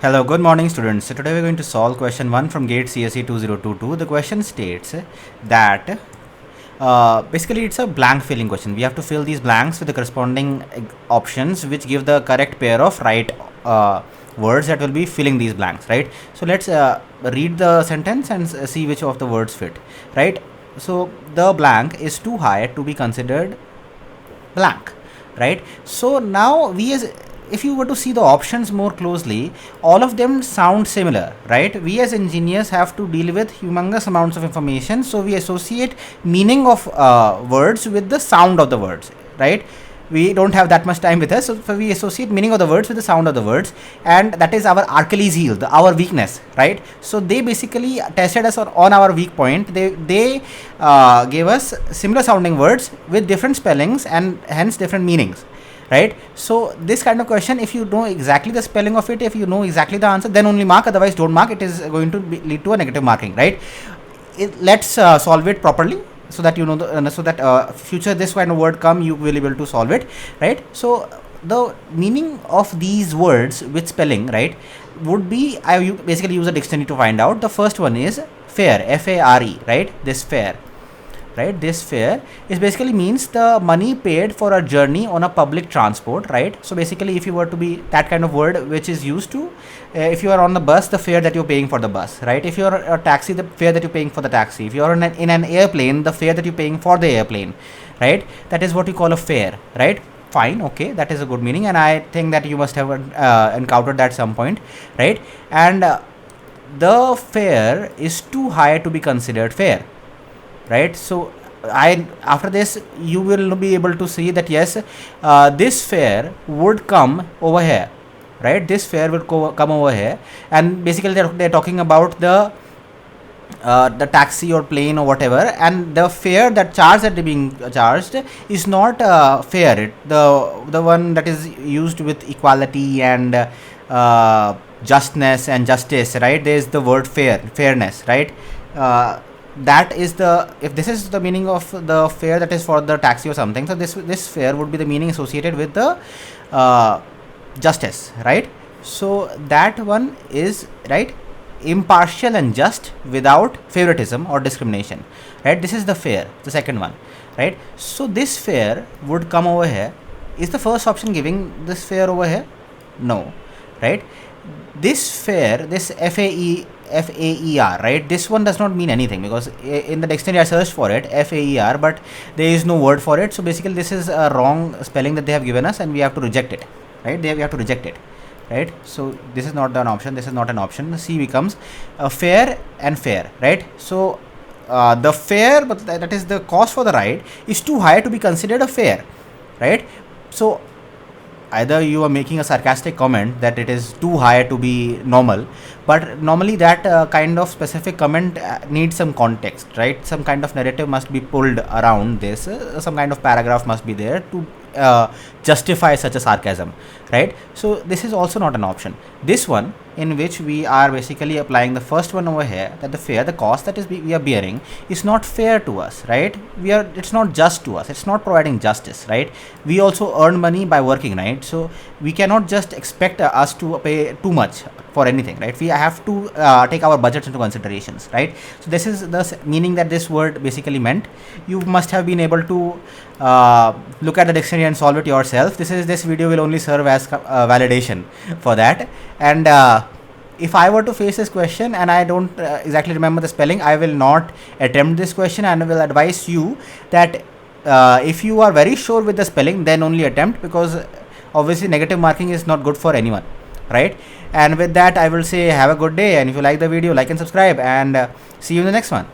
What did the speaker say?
Hello, good morning students. So today we're going to solve question 1 from GATE CSE 2022. The question states that basically it's a blank filling question. We have to fill these blanks with the corresponding options which give the correct pair of right words that will be filling these blanks, right? So let's read the sentence and see which of the words fit, right? So the blank is too high to be considered blank, right? So now if you were to see the options more closely, all of them sound similar, right? We as engineers have to deal with humongous amounts of information, so we associate meaning of words with the sound of the words, right? We don't have that much time with us, so we associate meaning of the words with the sound of the words, and that is our Achilles heel, our weakness, right? So they basically tested us on our weak point. They gave us similar sounding words with different spellings and hence different meanings, right? So this kind of question, if you know exactly the spelling of it, if you know exactly the answer, then only mark, otherwise don't mark. It is going to lead to a negative marking, right? Let's solve it properly, so that you know so that future this kind of word come, you will be able to solve it, right? So the meaning of these words with spelling, right, would be, I basically use a dictionary to find out. The first one is fare, F-A-R-E, right? This fare, right? This fare is basically means the money paid for a journey on a public transport, right? So basically, if you were to be that kind of word which is used to, if you are on the bus, the fare that you're paying for the bus, right? If you're a taxi, the fare that you're paying for the taxi. If you're in an airplane, the fare that you're paying for the airplane, right? That is what you call a fare, right? Fine, okay, that is a good meaning, and I think that you must have encountered that some point, right? And the fare is too high to be considered fair, right? So after this you will be able to see that yes, this fare would come over here, right? This fare would come over here, and basically they're talking about the taxi or plane or whatever, and the fare that they're being charged is not fair. The one that is used with equality and justness and justice, right? There is the word fairness, right? That is if this is the meaning of the fare that is for the taxi or something, so this fare would be the meaning associated with the justice, right? So that one is right, impartial and just without favoritism or discrimination, right? This is the fare, the second one, right? So this fare would come over here. Is the first option giving this fare over here? No, right? This fare, this FAER, right? This one does not mean anything, because in the dictionary I searched for it, FAER, but there is no word for it. So basically this is a wrong spelling that they have given us, and we have to reject it, right? We have to reject it, right? So this is not an option. This is not an option. C becomes fair and fair, right? So the fare, but that is the cost for the ride, is too high to be considered a fare, right? So either you are making a sarcastic comment that it is too high to be normal, but normally that kind of specific comment needs some context, right? Some kind of narrative must be pulled around this, some kind of paragraph must be there to justify such a sarcasm, right? So this is also not an option. This one, in which we are basically applying the first one over here, that the fare, the cost that is we are bearing, is not fair to us, right? It's not just to us, it's not providing justice, right? We also earn money by working, right? So we cannot just expect us to pay too much for anything, right? We have to take our budgets into considerations, right? So this is the meaning that this word basically meant. You must have been able to look at the dictionary and solve it yourself. This video will only serve as validation for that. And if I were to face this question and I don't exactly remember the spelling, I will not attempt this question, and will advise you that if you are very sure with the spelling, then only attempt, because obviously negative marking is not good for anyone, right? And with that, I will say have a good day, and if you like the video, like and subscribe, and see you in the next one.